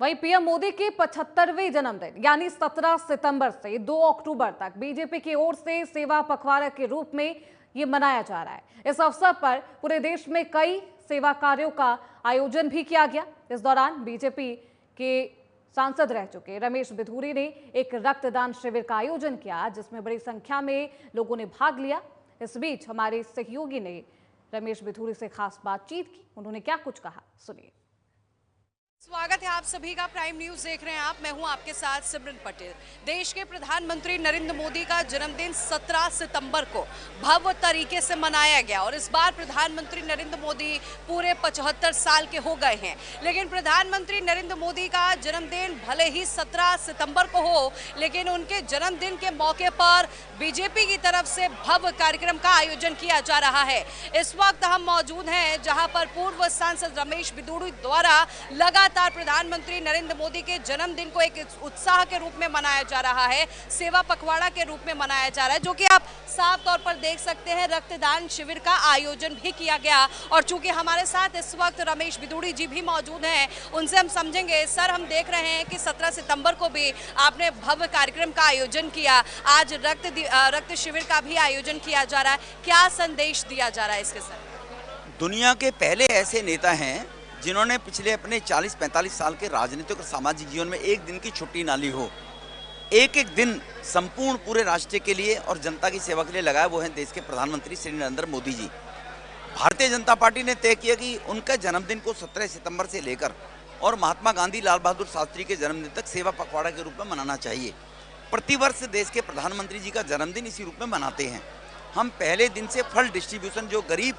वहीं पीएम मोदी के 75वें जन्मदिन यानी 17 सितंबर से 2 अक्टूबर तक बीजेपी की ओर से सेवा पखवाड़ा के रूप में ये मनाया जा रहा है। इस अवसर पर पूरे देश में कई सेवा कार्यों का आयोजन भी किया गया। इस दौरान बीजेपी के सांसद रह चुके रमेश बिधूरी ने एक रक्तदान शिविर का आयोजन किया, जिसमें बड़ी संख्या में लोगों ने भाग लिया। इस बीच हमारे सहयोगी ने रमेश बिधूरी से खास बातचीत की। उन्होंने क्या कुछ कहा, सुनिए। स्वागत है आप सभी का। प्राइम न्यूज देख रहे हैं आप। मैं हूं आपके साथ सिमरन पटेल। देश के प्रधानमंत्री नरेंद्र मोदी का जन्मदिन 17 सितंबर को भव्य तरीके से मनाया गया और इस बार प्रधानमंत्री नरेंद्र मोदी पूरे 75 साल के हो गए हैं। लेकिन प्रधानमंत्री नरेंद्र मोदी का जन्मदिन भले ही 17 सितंबर को हो, लेकिन उनके जन्मदिन के मौके पर बीजेपी की तरफ से भव्य कार्यक्रम का आयोजन किया जा रहा है। इस वक्त हम मौजूद हैं जहां पर पूर्व सांसद रमेश बिधूरी द्वारा लगातार प्रधानमंत्री नरेंद्र मोदी के जन्मदिन को एक उत्साह के रूप में मनाया जा रहा है, सेवा पखवाड़ा के रूप में मनाया जा रहा है, जो कि आप साफ तौर पर देख सकते हैं। रक्तदान शिविर का आयोजन भी किया गया और चूंकि हमारे साथ इस वक्त रमेश बिधूरी जी भी मौजूद हैं, उनसे हम समझेंगे। सर, हम देख रहे हैं कि 17 सितंबर को भी आपने भव्य कार्यक्रम का आयोजन किया, आज रक्त शिविर का भी आयोजन किया जा रहा है। क्या संदेश दिया जा रहा है इसके साथ? दुनिया के पहले ऐसे नेता हैं जिन्होंने पिछले अपने 40-45 साल के राजनीतिक और सामाजिक जीवन में एक दिन की छुट्टी ना ली हो। एक एक दिन संपूर्ण पूरे राष्ट्र के लिए और जनता की सेवा के लिए लगाया, वो हैं देश के प्रधानमंत्री श्री नरेंद्र मोदी जी। भारतीय जनता पार्टी ने तय किया कि उनका जन्मदिन को 17 सितंबर से लेकर और महात्मा गांधी, लाल बहादुर शास्त्री के जन्मदिन तक सेवा पखवाड़ा के रूप में मनाना चाहिए। प्रतिवर्ष देश के प्रधानमंत्री जी का जन्मदिन इसी रूप में मनाते हैं। हम पहले दिन से फल डिस्ट्रीब्यूशन, जो गरीब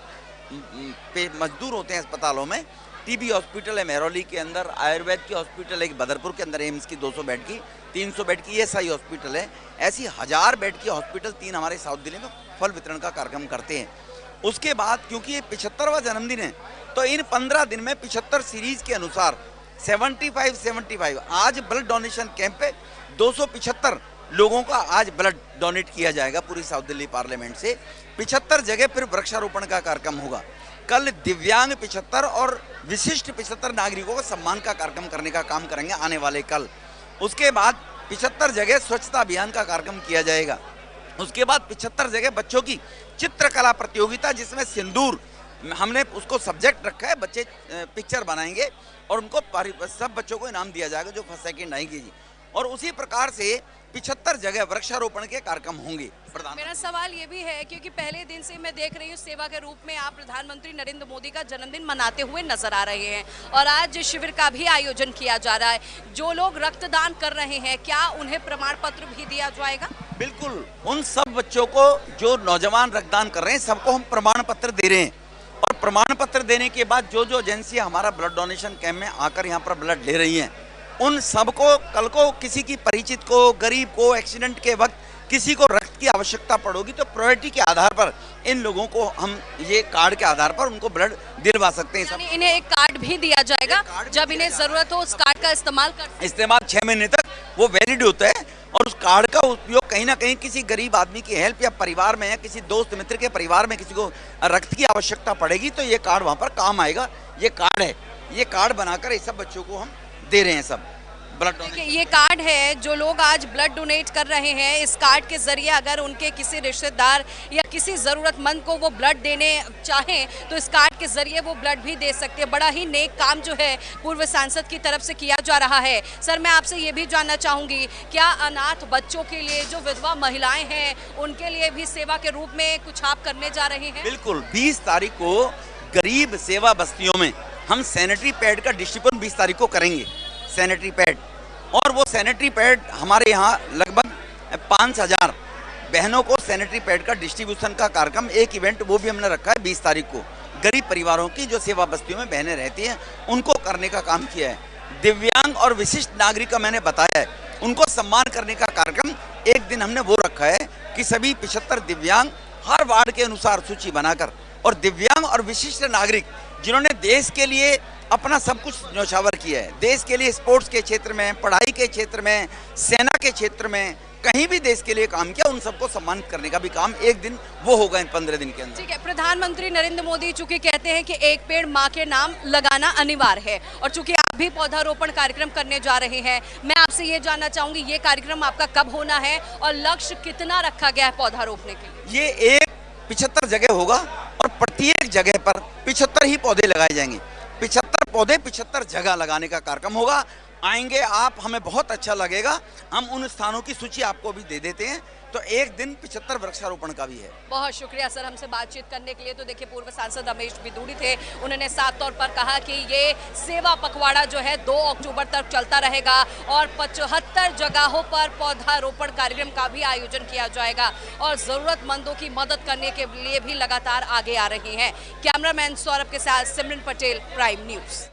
मजदूर होते हैं अस्पतालों में, टीबी हॉस्पिटल है मेहरौली के अंदर, आयुर्वेद की हॉस्पिटल है बदरपुर के अंदर, एम्स की 200 बेड की, 300 बेड की ESI हॉस्पिटल है, ऐसी 1000 बेड की हॉस्पिटल 3 हमारे साउथ दिल्ली में फल वितरण का कार्यक्रम करते हैं। उसके बाद क्योंकि ये 75वां जन्मदिन है, तो इन 15 दिन में 75 सीरीज के अनुसार 75 आज ब्लड डोनेशन कैंप पे 275 लोगों का आज ब्लड डोनेट किया जाएगा पूरी साउथ दिल्ली पार्लियामेंट से। 75 जगह फिर वृक्षारोपण का कार्यक्रम होगा। कल दिव्यांग 75 और विशिष्ट 75 नागरिकों को सम्मान का कार्यक्रम करने का काम करेंगे आने वाले कल। उसके बाद 75 जगह स्वच्छता अभियान का कार्यक्रम किया जाएगा। उसके बाद 75 जगह बच्चों की चित्रकला प्रतियोगिता, जिसमें सिंदूर हमने उसको सब्जेक्ट रखा है, बच्चे पिक्चर बनाएंगे और उनको सब बच्चों को इनाम दिया जाएगा जो फर्स्ट सेकेंड आएंगे जी। और उसी प्रकार से 75 जगह वृक्षारोपण के कार्यक्रम होंगे। मेरा सवाल ये भी है, क्योंकि पहले दिन से मैं देख रही हूँ सेवा के रूप में आप प्रधानमंत्री नरेंद्र मोदी का जन्मदिन मनाते हुए नजर आ रहे हैं और आज शिविर का भी आयोजन किया जा रहा है। जो लोग रक्तदान कर रहे हैं, क्या उन्हें प्रमाण पत्र भी दिया जाएगा? बिल्कुल, उन सब बच्चों को जो नौजवान रक्तदान कर रहे हैं सबको हम प्रमाण पत्र दे रहे हैं और प्रमाण पत्र देने के बाद जो एजेंसी हमारा ब्लड डोनेशन कैंप में आकर यहाँ पर ब्लड ले रही है, उन सबको कल को किसी की परिचित को, गरीब को एक्सीडेंट के वक्त किसी को रक्त की आवश्यकता पड़ोगी तो प्रायोरिटी के आधार पर इन लोगों को हम ये कार्ड के आधार पर उनको ब्लड दिलवा सकते हैं। यानी इन्हें एक कार्ड भी दिया जाएगा, जब इन्हें जरूरत हो उस कार्ड का इस्तेमाल 6 महीने तक वो वैलिड होता है और उस कार्ड का उपयोग कहीं ना कहीं किसी गरीब आदमी की हेल्प या परिवार में या किसी दोस्त मित्र के परिवार में किसी को रक्त की आवश्यकता पड़ेगी तो ये कार्ड वहाँ पर काम आएगा। ये कार्ड है, ये कार्ड बनाकर ये सब बच्चों को हम दे रहे हैं सब ब्लड डोनेट। ये कार्ड है, जो लोग आज ब्लड डोनेट कर रहे हैं, इस कार्ड के जरिए अगर उनके किसी रिश्तेदार या किसी जरूरतमंद को वो ब्लड देने चाहें तो इस कार्ड के जरिए वो ब्लड भी दे सकते हैं। बड़ा ही नेक काम जो है पूर्व सांसद की तरफ से किया जा रहा है। सर, मैं आपसे ये भी जानना चाहूंगी, क्या अनाथ बच्चों के लिए, जो विधवा महिलाएं हैं, उनके लिए भी सेवा के रूप में कुछ आप करने जा रहे हैं? बिल्कुल, 20 तारीख को गरीब सेवा बस्तियों में हम सैनिटरी पैड का डिस्ट्रीब्यूशन 20 तारीख को करेंगे, सैनिटरी पैड। और वो सैनिटरी पैड हमारे यहाँ लगभग 5000 बहनों को सैनिटरी पैड का डिस्ट्रीब्यूशन का कार्यक्रम, एक इवेंट वो भी हमने रखा है 20 तारीख को। गरीब परिवारों की जो सेवा बस्तियों में बहनें रहती हैं उनको करने का काम किया है। दिव्यांग और विशिष्ट नागरिक का मैंने बताया है, उनको सम्मान करने का कार्यक्रम एक दिन हमने वो रखा है कि सभी 75 दिव्यांग हर वार्ड के अनुसार सूची बनाकर, और दिव्यांग और विशिष्ट नागरिक जिन्होंने देश के लिए अपना सब कुछ न्यौछावर किया है, देश के लिए स्पोर्ट्स के क्षेत्र में, पढ़ाई के क्षेत्र में, सेना के क्षेत्र में कहीं भी देश के लिए काम किया उन सबको सम्मानित करने का भी काम एक दिन वो होगा इन 15 दिन के अंदर। ठीक है, प्रधानमंत्री नरेंद्र मोदी चूंकि कहते हैं कि एक पेड़ माँ के नाम लगाना अनिवार्य है, और चूंकि आप भी पौधारोपण कार्यक्रम करने जा रहे हैं, मैं आपसे ये जानना चाहूंगी ये कार्यक्रम आपका कब होना है और लक्ष्य कितना रखा गया है पौधा रोपने के लिए? ये एक 75 जगह होगा और प्रत्येक जगह पर 75 ही पौधे लगाए जाएंगे। 75 पौधे 75 जगह लगाने का कार्यक्रम होगा। आएंगे आप, हमें बहुत अच्छा लगेगा। हम उन स्थानों की सूची आपको भी दे देते हैं। तो एक दिन 75 वृक्षारोपण का भी है। बहुत शुक्रिया सर हमसे बातचीत करने के लिए। तो देखिए, पूर्व सांसद रमेश बिधूड़ी थे, उन्होंने साफ तौर पर कहा कि ये सेवा पखवाड़ा जो है 2 अक्टूबर तक चलता रहेगा और 75 जगहों पर पौधारोपण कार्यक्रम का भी आयोजन किया जाएगा और जरूरतमंदों की मदद करने के लिए भी लगातार आगे आ रही हैं। कैमरामैन सौरभ के साथ सिमरन पटेल, प्राइम न्यूज।